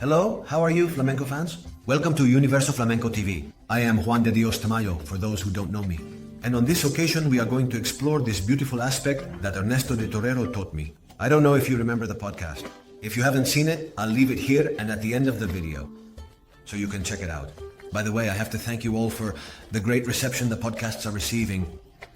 Hello, how are you, flamenco fans? Welcome to universoflamencotv. I am Juan de Dios Tamayo, for those who don't know me. And on this occasion, we are going to explore this beautiful aspect that Ernesto de Torrero taught me. I don't know if you remember the podcast. If you haven't seen it, I'll leave it here and at the end of the video, so you can check it out. By the way, I have to thank you all for the great reception the podcasts are receiving.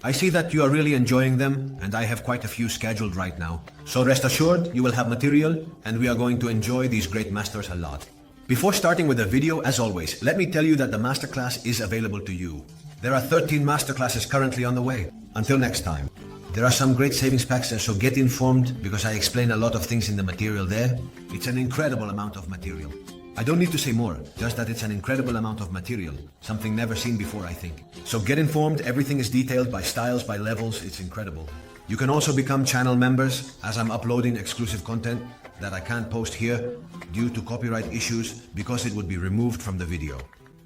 I see that you are really enjoying them, and I have quite a few scheduled right now. So rest assured, you will have material, and we are going to enjoy these great masters a lot. Before starting with the video, as always, let me tell you that the masterclass is available to you. There are 13 masterclasses currently on the way. Until next time. There are some great savings packs there, so get informed, because I explain a lot of things in the material there. It's an incredible amount of material. I don't need to say more, just that it's an incredible amount of material, something never seen before, I think. So get informed, everything is detailed by styles, by levels, it's incredible. You can also become channel members, as I'm uploading exclusive content that I can't post here due to copyright issues because it would be removed from the video.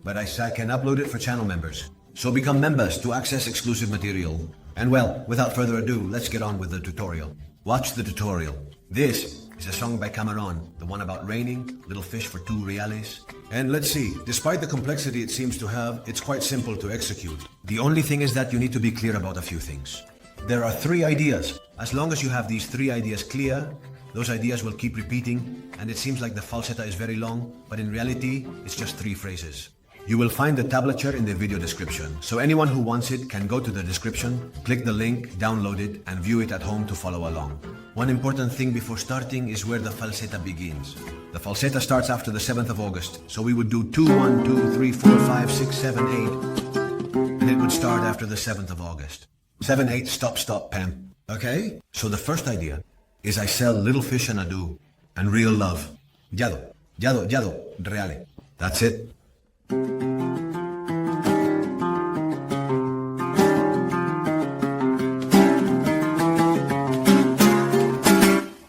But I can upload it for channel members. So become members to access exclusive material. And well, without further ado, let's get on with the tutorial. Watch the tutorial. This is a song by Camarón, the one about raining, little fish for 2 reales. And let's see, despite the complexity it seems to have, it's quite simple to execute. The only thing is that you need to be clear about a few things. There are 3 ideas. As long as you have these 3 ideas clear, those ideas will keep repeating, and it seems like the falsetta is very long, but in reality, it's just 3 phrases. You will find the tablature in the video description, so anyone who wants it can go to the description, click the link, download it, and view it at home to follow along. One important thing before starting is where the falsetta begins. The falsetta starts after the 7th of August, so we would do 2, 1, 2, 3, 4, 5, 6, 7, 8, and it would start after the 7th of August. 7, 8, stop, stop, Pam. Okay? So the first idea is I sell little fish and ado, and real love. Yado, reale. That's it.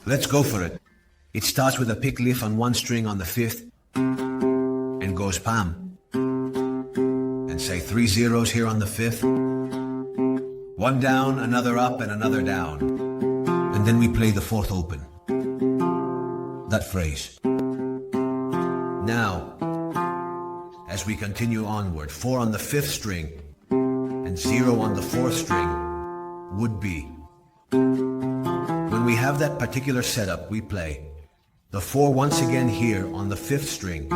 Let's go for it. It starts with a pick lift on 1 string on the 5th and goes pam. And say 3 zeros here on the 5th. 1 down, another up, and another down. And then we play the 4th open. That phrase. Now, as we continue onward, 4 on the 5th string and 0 on the 4th string would be. When we have that particular setup, we play the 4 once again here on the 5th string,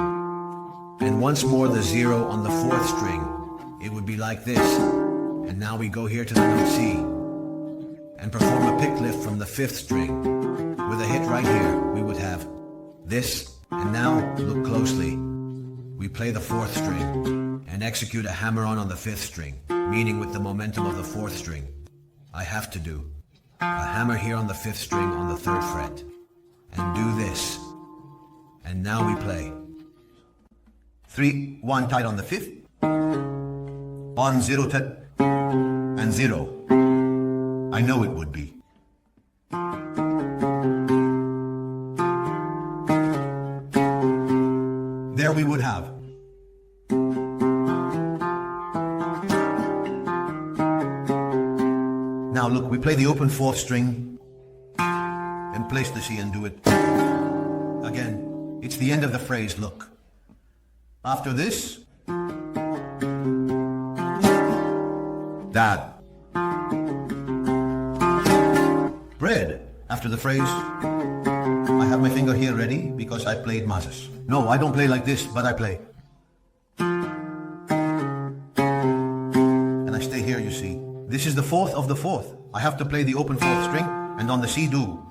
and once more the 0 on the 4th string. It would be like this, and now we go here to the note C, and perform a pick lift from the 5th string. With a hit right here, we would have this, and now, look closely, we play the 4th string, and execute a hammer-on the 5th string, meaning with the momentum of the 4th string. I have to do a hammer here on the 5th string on the 3rd fret, and do this, and now we play 3, 1 tight on the 5th, on 0 tight, and 0. I know it would be. There we would have. Now look, we play the open 4th string, place the C and do it. Again, it's the end of the phrase, look. After this, Dad. Bread. After the phrase, I have my finger here ready because I played mazes. No, I don't play like this, but I play. And I stay here, you see. This is the fourth of the fourth. I have to play the open fourth string, and on the C do.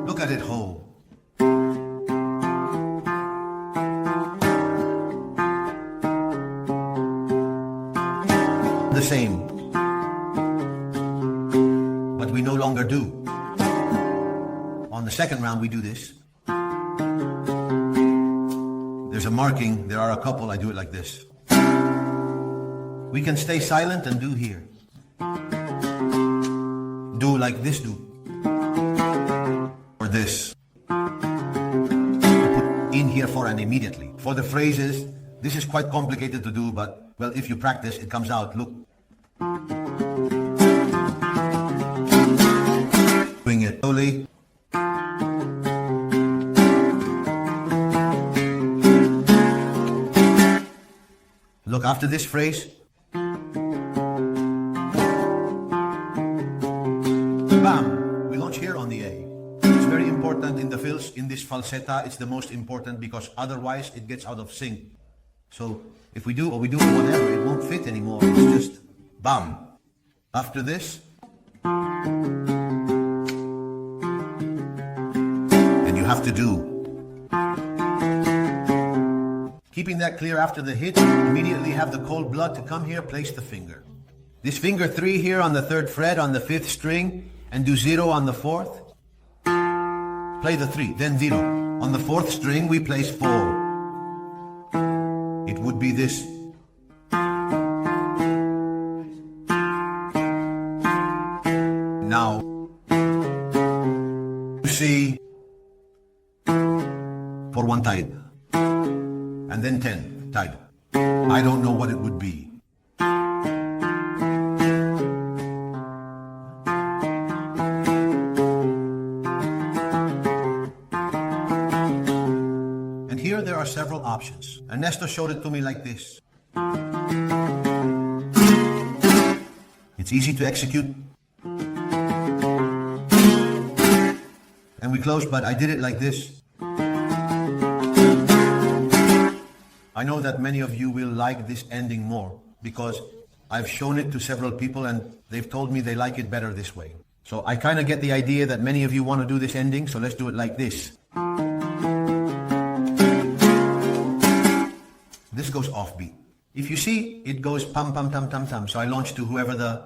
Look at it whole. The same. But we no longer do. On the second round we do this. There's a marking, there are a couple, I do it like this. We can stay silent and do here. Do like this do. Or this. Put in here for and immediately. For the phrases, this is quite complicated to do, but, well, if you practice, it comes out. Look. Doing it slowly. Look, after this phrase, bam, we launch here on the A. It's very important in the fills, in this falsetta, it's the most important because otherwise it gets out of sync. So if we do or whatever, it won't fit anymore. It's just bam. After this, and you have to do. Keeping that clear after the hit, immediately have the cold blood to come here, place the finger. This finger 3 here on the 3rd fret on the 5th string, and do 0 on the 4th. Play the 3, then 0. On the 4th string we place 4. It would be this. Now, C for 1 tide. And then 10, tide. I don't know what it would be. And here there are several options. Ernesto showed it to me like this. It's easy to execute. And we close, but I did it like this. I know that many of you will like this ending more because I've shown it to several people and they've told me they like it better this way. So I kind of get the idea that many of you want to do this ending, so let's do it like this. This goes offbeat. If you see, it goes pam pam tam tam tam. So I launch to whoever the...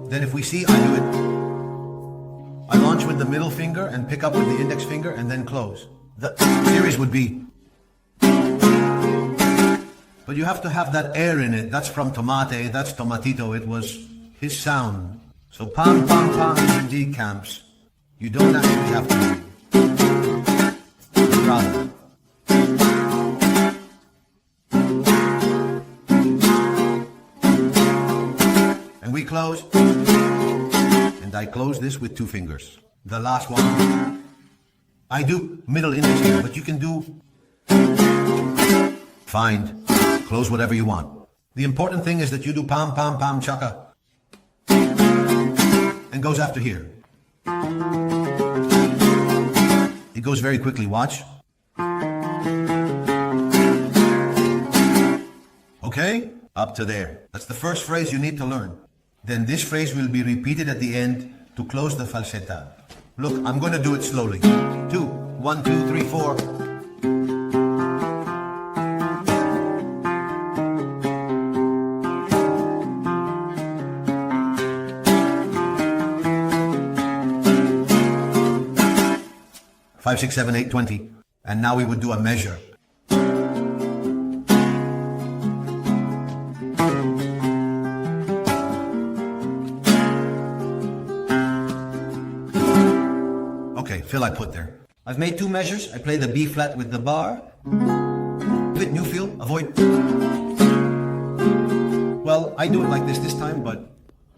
Then if we see, I do it. I launch with the middle finger and pick up with the index finger and then close. The series would be... But you have to have that air in it. That's from tomate, that's tomatito. It was his sound. So pam pam pam in D camps. You don't actually have to do. Rather. And we close. And I close this with 2 fingers. The last one. I do middle index here, but you can do find. Close whatever you want. The important thing is that you do pam, pam, pam, chaka. And goes after here. It goes very quickly, watch. Okay? Up to there. That's the first phrase you need to learn. Then this phrase will be repeated at the end to close the falsetta. Look, I'm going to do it slowly. 2, 1, 2, 3, 4. Five, 6, 7, 8, 20. And now we would do a measure. Okay, fill I put there. I've made 2 measures. I play the B flat with the bar. Bit new feel, avoid. Well, I do it like this time, but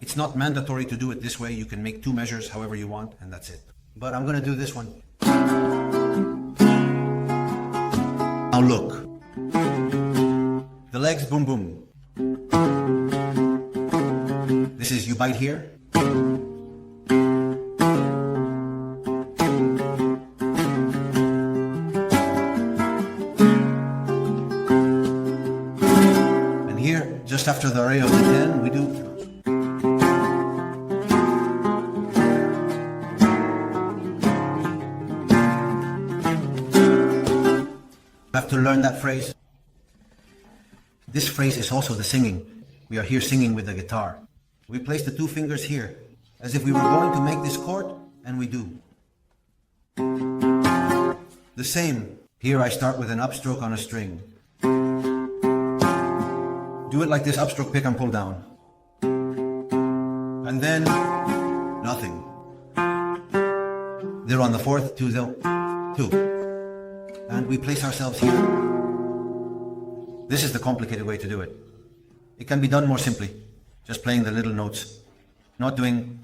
It's not mandatory to do it this way. You can make 2 measures however you want, and that's it. But I'm going to do this one. Now look. The legs, boom, boom. This is you bite here. And here, just after the array of the 10, we do. Have to learn that phrase. This phrase is also the singing. We are here singing with the guitar. We place the 2 fingers here, as if we were going to make this chord, and we do. The same. Here I start with an upstroke on a string. Do it like this, upstroke, pick and pull down. And then, nothing. They're on the 4th, 2, 2. And we place ourselves here. This is the complicated way to do it. It can be done more simply, just playing the little notes, not doing.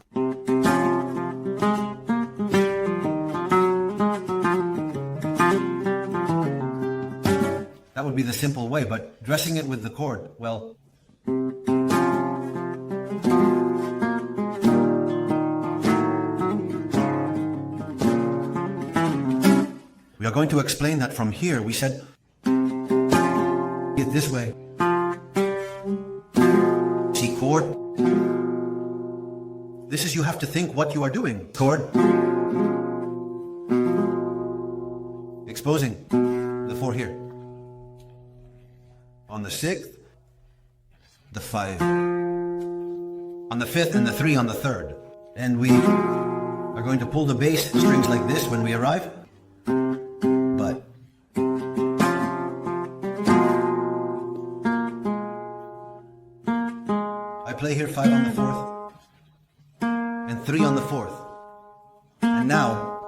That would be the simple way, but dressing it with the chord, well. We are going to explain that from here. We said it this way. See, chord. This is, you have to think what you are doing. Chord. Exposing the 4 here. On the 6th, the 5. On the 5th and the 3 on the 3rd. And we are going to pull the bass strings like this when we arrive. But I play here 5 on the 4th and 3 on the 4th. And now,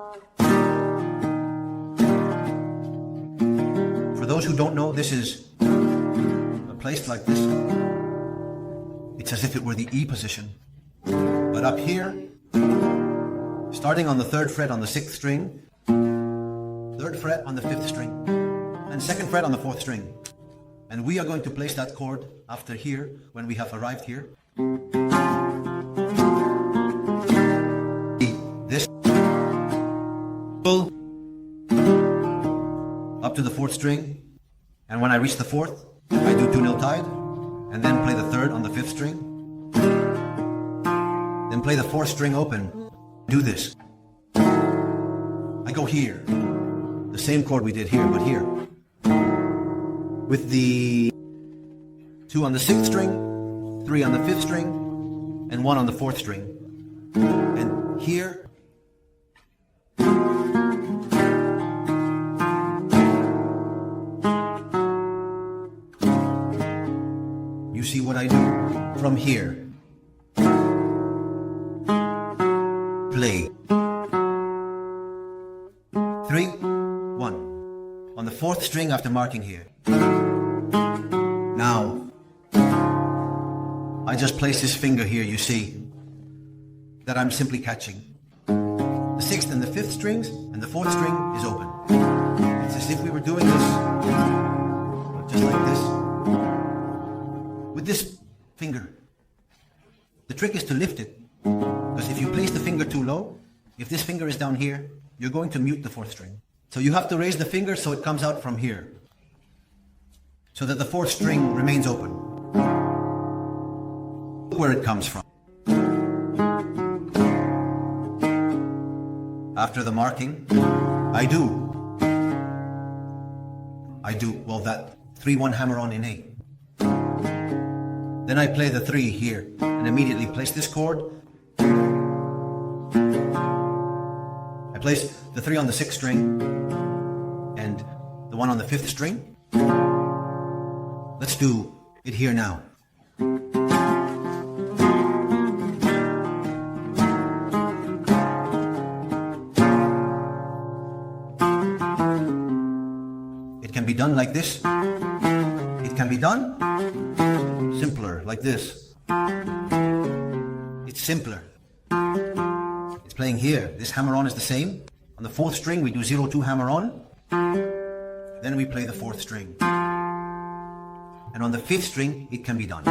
for those who don't know, this is placed like this. It's as if it were the E position. But up here, starting on the 3rd fret on the 6th string, 3rd fret on the 5th string, and 2nd fret on the 4th string. And we are going to place that chord after here, when we have arrived here. This pull up to the 4th string, and when I reach the 4th, I do 2-nil tied, and then play the 3rd on the 5th string. Then play the 4th string open. Do this. I go here. The same chord we did here, but here. With the 2 on the 6th string, 3 on the 5th string, and 1 on the 4th string. And here, you see what I do from here. Play 3, 1 on the 4th string after marking here. Now I just place this finger here. You see that I'm simply catching. The 6th and the 5th strings, and the 4th string is open. It's as if we were doing this just like this with this finger. The trick is to lift it, because if you place the finger too low, if this finger is down here, you're going to mute the 4th string. So you have to raise the finger so it comes out from here, so that the 4th string remains open. Look where it comes from. After the marking, I do, well, that 3-1 hammer-on in A. Then I play the 3 here, and immediately place this chord. I place the 3 on the 6th string, and the 1 on the 5th string. Let's do it here now. It can be done like this. It can be done simpler, like this. it's simpler. It's playing here. This hammer-on is the same. On the 4th string, we do 0-2 hammer-on. Then we play the 4th string. And on the 5th string, it can be done.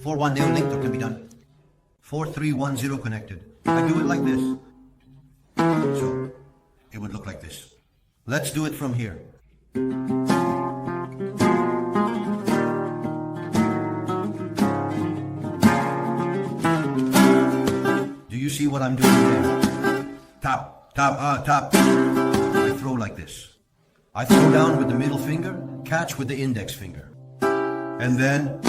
4-1 nail linked, or can be done 4-3-1-0 connected. I do it like this. So, it would look like this. Let's do it from here. Do you see what I'm doing there? Tap, tap, tap. I throw like this. I throw down with the middle finger, catch with the index finger. And then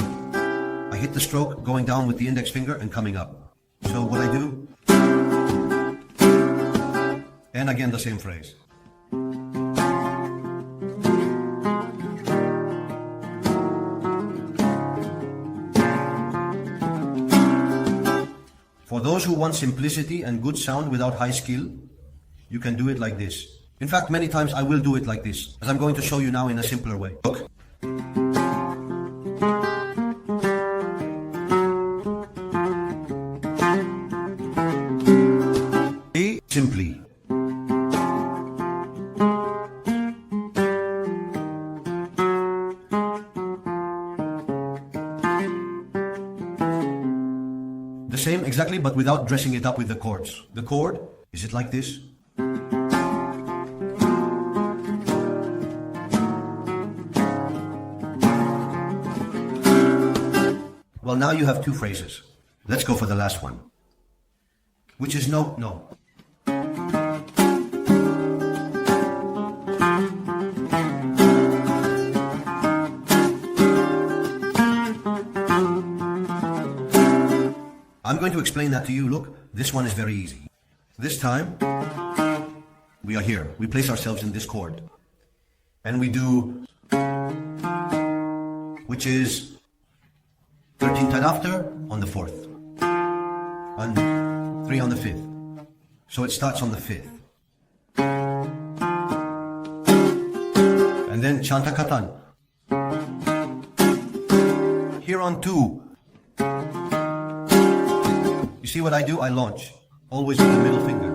I hit the stroke going down with the index finger and coming up. So what I do, and again the same phrase. For those who want simplicity and good sound without high skill, you can do it like this. In fact, many times I will do it like this, as I'm going to show you now in a simpler way. Look. Simply. The same exactly, but without dressing it up with the chords. The chord, is it like this? Well, now you have two phrases. Let's go for the last one, which is no, no. I'm going to explain that to you. Look, this one is very easy. This time, we are here. We place ourselves in this chord. And we do, which is 13 tied after on the 4th. And 3 on the 5th. So it starts on the 5th. And then chantakatan. Here on 2. You see what I do? I launch. Always with the middle finger.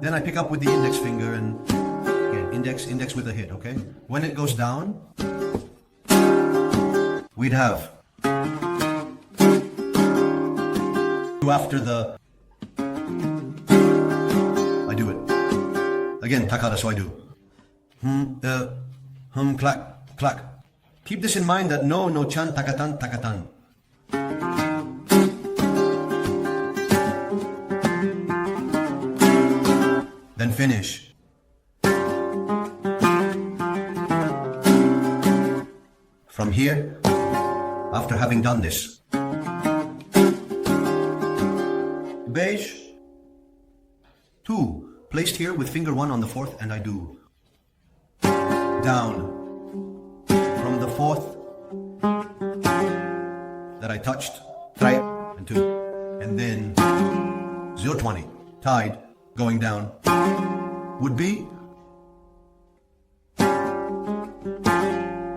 Then I pick up with the index finger and again, index with a hit, okay? When it goes down, we'd have after the, I do it. Again, takara, so I do. Clack, clack. Keep this in mind that no, no chan, takatan, takatan. Then finish. From here, after having done this, beige, 2, placed here with finger 1 on the 4th, and I do down from the 4th that I touched, 3 and 2, and then 0-20, tied, going down, would be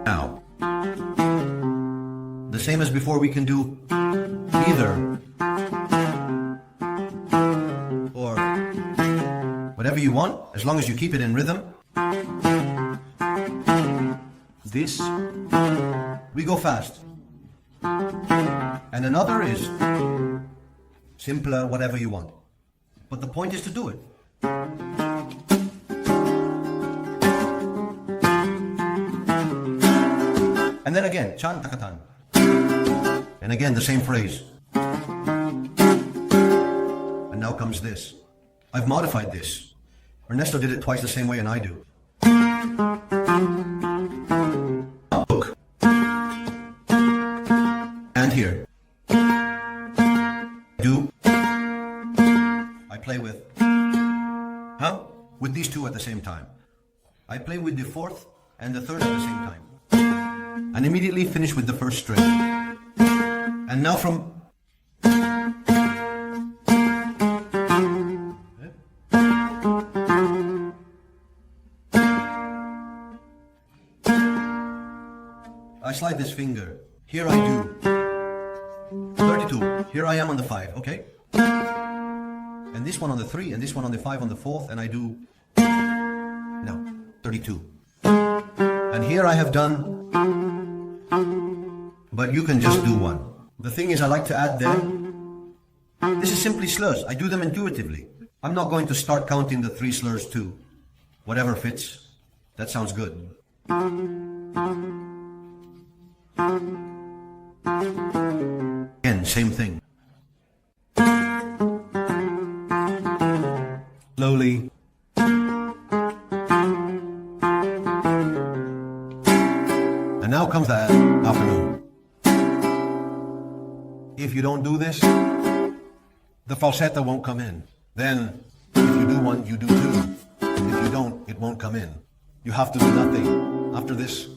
now. The same as before, we can do either whatever you want, as long as you keep it in rhythm. This, we go fast. And another is simpler, whatever you want. But the point is to do it. And then again, chan takatan. And again, the same phrase. And now comes this. I've modified this. Ernesto did it twice the same way, and I do. Look. And here. Do. I play with. With these two at the same time. I play with the 4th and the 3rd at the same time. And immediately finish with the 1st string. And now from... I slide this finger. Here I do. 32. Here I am on the 5, okay? And this one on the 3, and this one on the 5 on the 4th, and I do... No, 32. And here I have done... But you can just do one. The thing is, I like to add them. This is simply slurs. I do them intuitively. I'm not going to start counting the 3 slurs too. Whatever fits. That sounds good. Again, same thing. Slowly. And now comes the afternoon. If you don't do this, the falsetto won't come in. Then, if you do one, you do two. If you don't, it won't come in. You have to do nothing after this.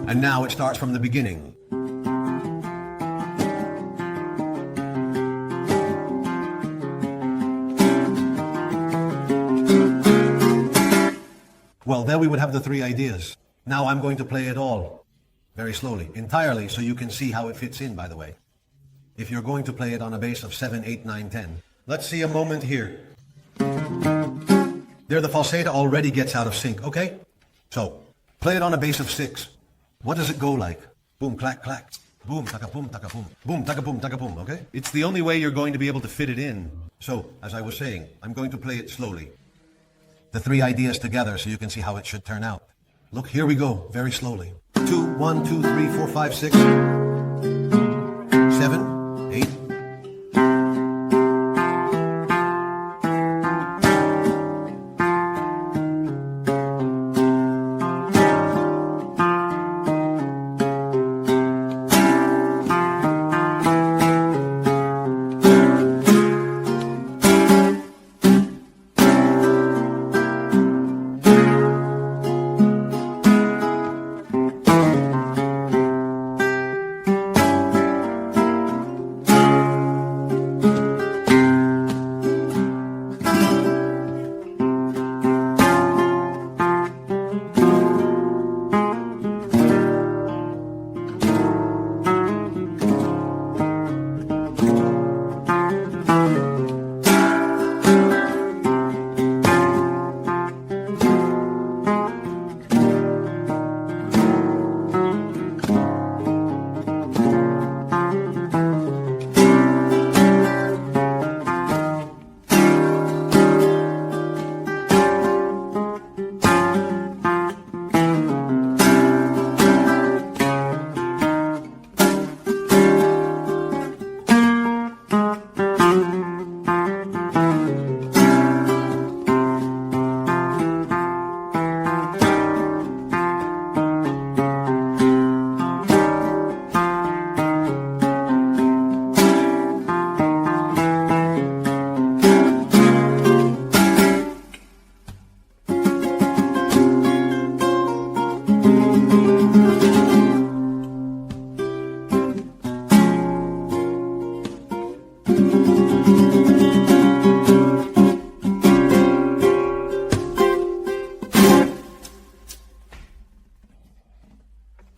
And now it starts from the beginning. Well, there we would have the 3 ideas. Now I'm going to play it all. Very slowly, entirely, so you can see how it fits in, by the way. If you're going to play it on a bass of 7, 8, 9, 10. Let's see a moment here. There the falsetto already gets out of sync, okay? So, play it on a bass of 6. What does it go like? Boom, clack, clack. Boom, taka, boom, taka, boom. Boom, taka, boom, okay? It's the only way you're going to be able to fit it in. So, as I was saying, I'm going to play it slowly. The 3 ideas together so you can see how it should turn out. Look, here we go, very slowly. 2, 1, 2, 3, 4, 5, 6, 7, 8.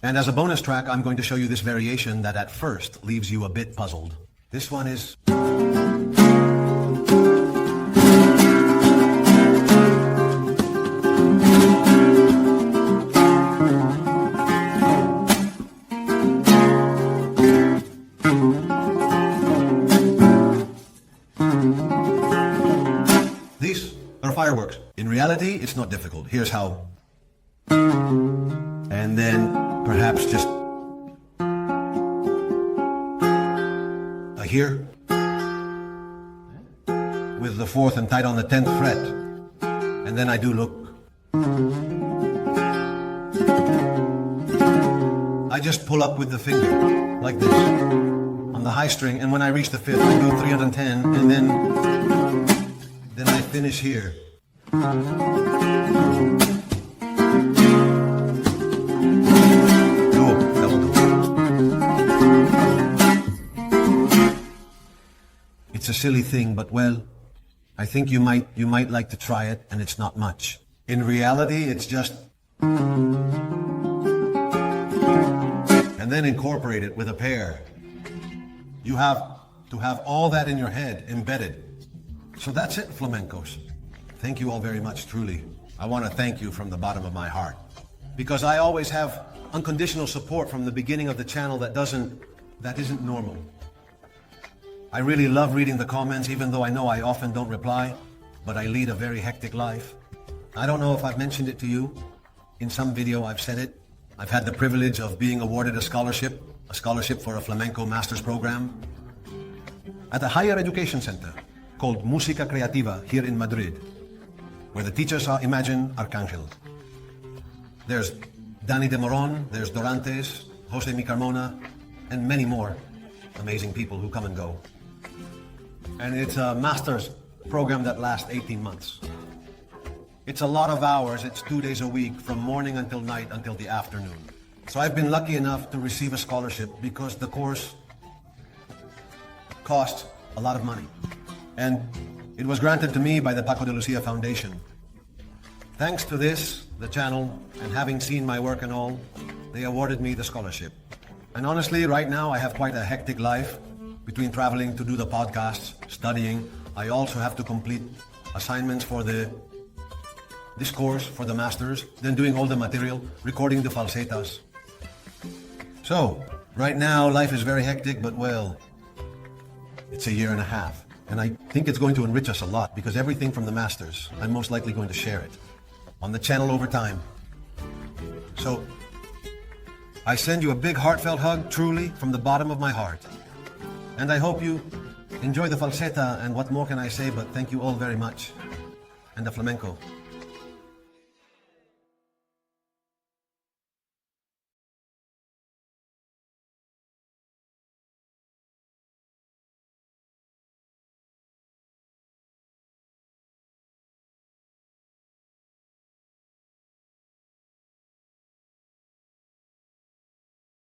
And as a bonus track, I'm going to show you this variation that at first leaves you a bit puzzled. This one is... These are fireworks. In reality, it's not difficult. Here's how. And then perhaps just a here with the 4th and tight on the 10th fret. And then I do look. I just pull up with the finger like this on the high string, and when I reach the 5th I do 310, and then I finish here. It's a silly thing, but well, I think you might like to try it, and it's not much. In reality, it's just... and then incorporate it with a pair. You have to have all that in your head embedded. So that's it, flamencos. Thank you all very much, truly. I want to thank you from the bottom of my heart. Because I always have unconditional support from the beginning of the channel that isn't normal. I really love reading the comments, even though I know I often don't reply, but I lead a very hectic life. I don't know if I've mentioned it to you. In some video I've said it. I've had the privilege of being awarded a scholarship for a flamenco master's program at a higher education center called Música Creativa here in Madrid, where the teachers are, imagine, Arcángel. There's Dani de Moron, there's Dorantes, Jose Mi Carmona, and many more amazing people who come and go. And it's a master's program that lasts 18 months. It's a lot of hours. It's 2 days a week, from morning until night, until the afternoon. So I've been lucky enough to receive a scholarship because the course cost a lot of money. And it was granted to me by the Paco de Lucia Foundation. Thanks to this, the channel, and having seen my work and all, they awarded me the scholarship. And honestly, right now I have quite a hectic life. Between traveling to do the podcasts, studying, I also have to complete assignments for this course, for the masters, then doing all the material, recording the falsetas. So, right now life is very hectic, but well, it's a year and a half. And I think it's going to enrich us a lot because everything from the masters, I'm most likely going to share it on the channel over time. So, I send you a big heartfelt hug, truly, from the bottom of my heart. And I hope you enjoy the falseta, and what more can I say but thank you all very much. And the flamenco.